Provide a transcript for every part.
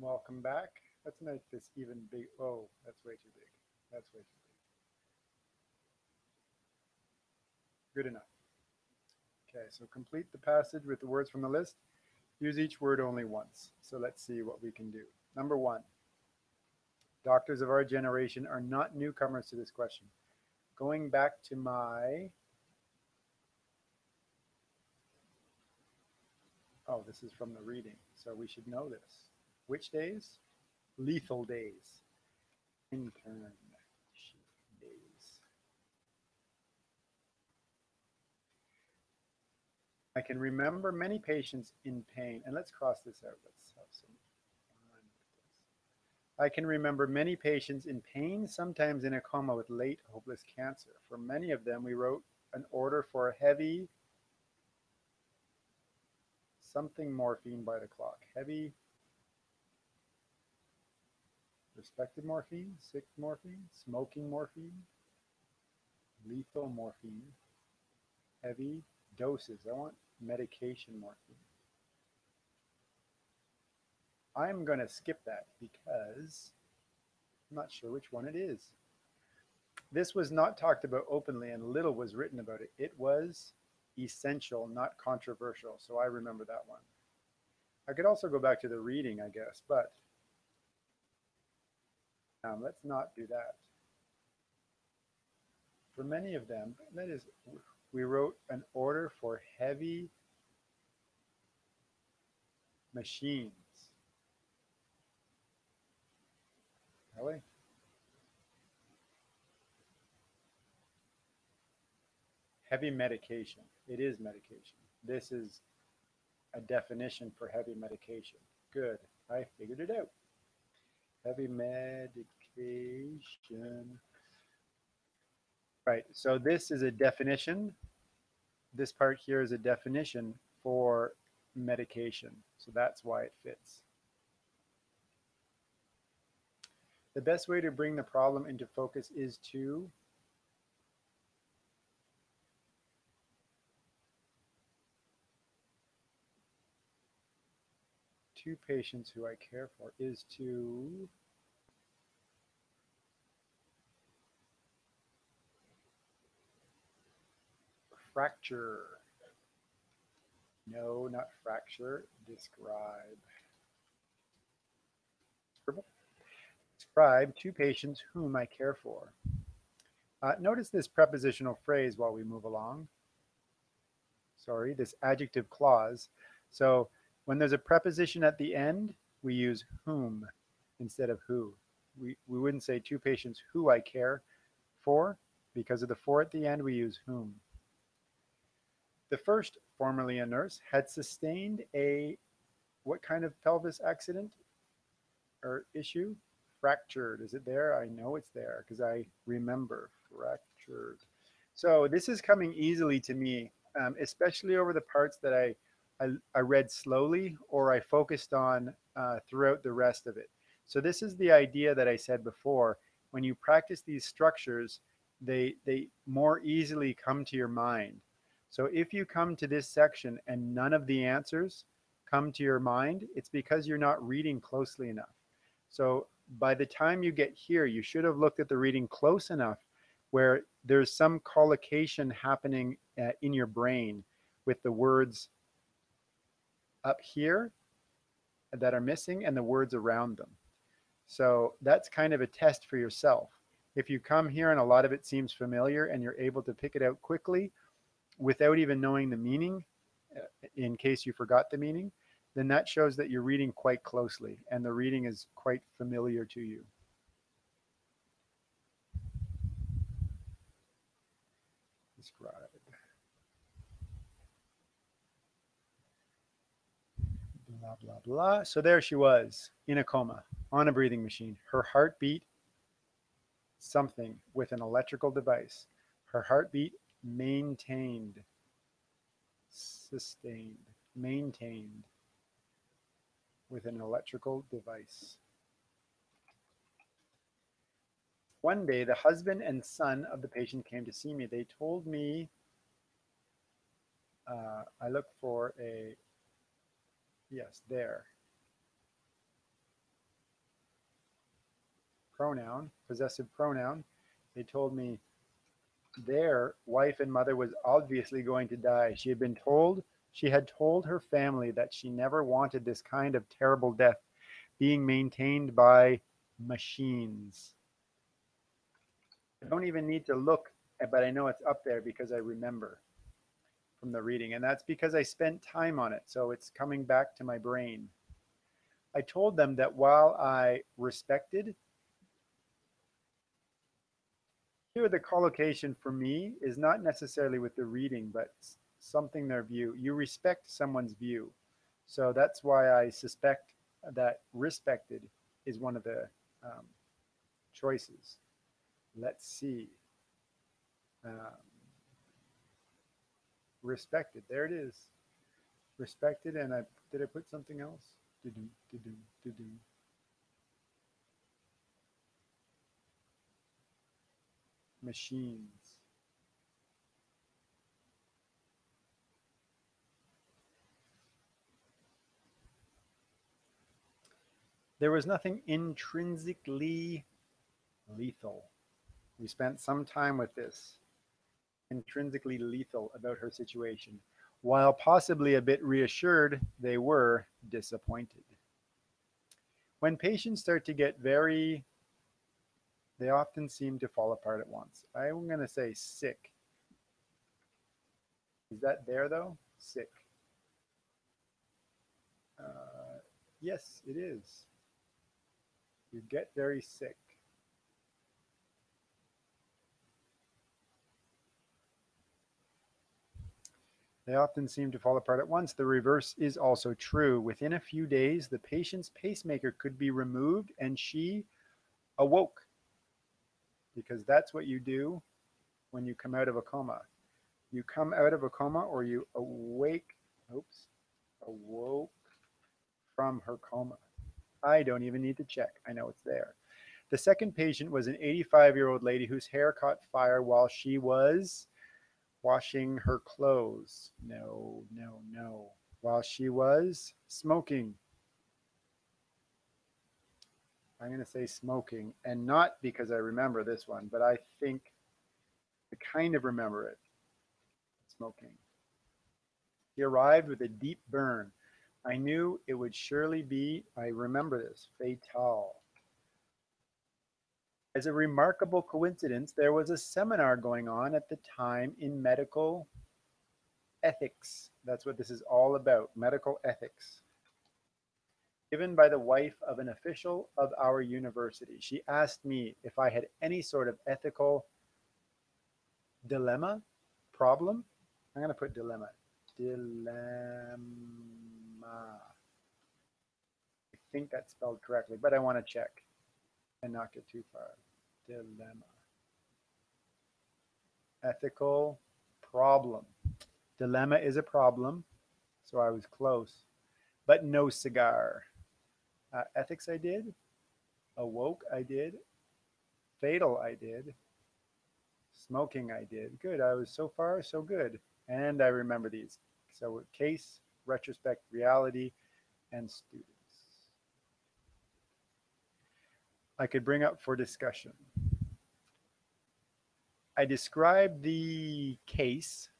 Welcome back. Let's make this even big. Oh, that's way too big. That's way too big. Good enough. Okay, so complete the passage with the words from the list. Use each word only once. So let's see what we can do. Number one, doctors of our generation are not newcomers to this question. Going back to oh, this is from the reading, so we should know this. Which days? Lethal days. Intern days. I can remember many patients in pain, and let's cross this out. Let's have some fun with this. I can remember many patients in pain, sometimes in a coma with late hopeless cancer. For many of them, we wrote an order for heavy something morphine by the clock. Heavy respected morphine, sick morphine, smoking morphine, lethal morphine, heavy doses. I want medication morphine. I'm going to skip that because I'm not sure which one it is. This was not talked about openly and little was written about it. It was essential, not controversial. So I remember that one. I could also go back to the reading, I guess, but let's not do that. For many of them, that is, we wrote an order for heavy machines. Really? Heavy medication. It is medication. This is a definition for heavy medication. Good. I figured it out. Heavy medication. Right. So this is a definition. This part here is a definition for medication. So that's why it fits. The best way to bring the problem into focus is to two patients who I care for is to fracture. No, not fracture. Describe. Describe two patients whom I care for. Notice this prepositional phrase while we move along. Sorry, this adjective clause. So when there's a preposition at the end, we use whom instead of who. We wouldn't say two patients who I care for. Because of the for at the end, we use whom. The first, formerly a nurse, had sustained a what kind of pelvis accident or issue? Fractured. Is it there? I know it's there because I remember fractured. So this is coming easily to me, especially over the parts that I read slowly or I focused on throughout the rest of it. So this is the idea that I said before. When you practice these structures, they more easily come to your mind. So if you come to this section and none of the answers come to your mind, it's because you're not reading closely enough. So by the time you get here, you should have looked at the reading close enough where there's some collocation happening in your brain with the words up here that are missing and the words around them. So that's kind of a test for yourself. If you come here and a lot of it seems familiar and you're able to pick it out quickly without even knowing the meaning, in case you forgot the meaning, then that shows that you're reading quite closely and the reading is quite familiar to you. Describe. Blah, blah, blah. So there she was in a coma on a breathing machine. Her heart beat something with an electrical device. Her heartbeat maintained, sustained, maintained with an electrical device. One day, the husband and son of the patient came to see me. They told me I look for a, yes, there. pronoun, possessive pronoun. They told me their wife and mother was obviously going to die. She had told her family that she never wanted this kind of terrible death being maintained by machines. I don't even need to look, but I know it's up there because I remember from the reading. And that's because I spent time on it. So it's coming back to my brain. I told them that while I respected, here the collocation for me is not necessarily with the reading, but something their view. You respect someone's view. So that's why I suspect that respected is one of the um, choices. Let's see. Um, respected. There it is. Respected. And did I put something else? Do-do, do-do, do-do. Machines. There was nothing intrinsically lethal. We spent some time with this. Intrinsically lethal about her situation. While possibly a bit reassured, they were disappointed. When patients start to get they often seem to fall apart at once. I'm going to say sick. Is that there though? Sick. Yes, it is. You get very sick. They often seem to fall apart at once. The reverse is also true. Within a few days, the patient's pacemaker could be removed and she awoke, because that's what you do when you come out of a coma. You come out of a coma or you awoke from her coma. I don't even need to check. I know it's there. The second patient was an 85-year-old lady whose hair caught fire while she was washing her clothes. No, no, no. While she was smoking. I'm going to say smoking, and not because I remember this one, but I think I kind of remember it. Smoking. He arrived with a deep burn. I knew it would surely be, I remember this, fatal. As a remarkable coincidence, there was a seminar going on at the time in medical ethics. That's what this is all about, medical ethics. Given by the wife of an official of our university. She asked me if I had any sort of ethical dilemma, problem. I'm going to put dilemma. Dilemma. I think that's spelled correctly, but I want to check and not get too far. Dilemma. Ethical problem. Dilemma is a problem, so I was close, but no cigar. Ethics I did. Awoke I did. Fatal I did. Smoking I did. Good. I was so far so good. And I remember these. So case, retrospect, reality, and students. I could bring up for discussion. I described the case.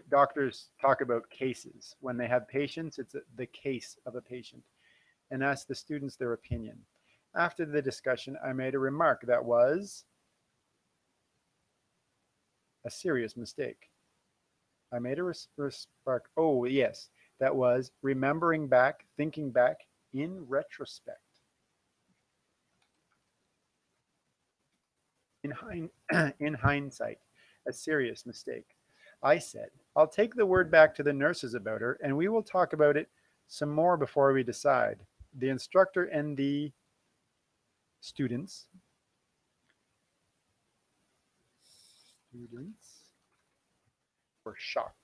Doctors talk about cases. When they have patients, it's the case of a patient, and ask the students their opinion. After the discussion, I made a remark that was a serious mistake. I made a remark. Oh, yes, that was remembering back, thinking back in retrospect. In hindsight, a serious mistake. I said, I'll take the word back to the nurses about her, and we will talk about it some more before we decide. The instructor and the students were shocked.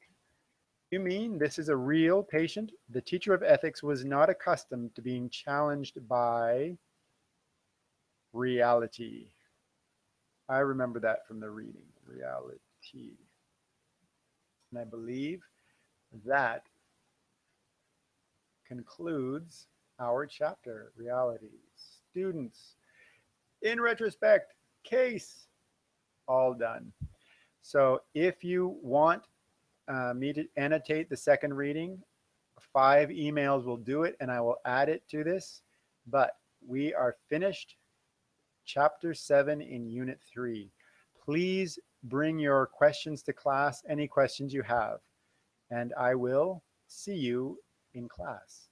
You mean this is a real patient? The teacher of ethics was not accustomed to being challenged by reality. I remember that from the reading, reality. And I believe that concludes our chapter, realities. students. In retrospect, case, all done. So if you want me to annotate the second reading, 5 emails will do it, and I will add it to this. But we are finished chapter 7 in unit 3. Please bring your questions to class, any questions you have, and I will see you in class.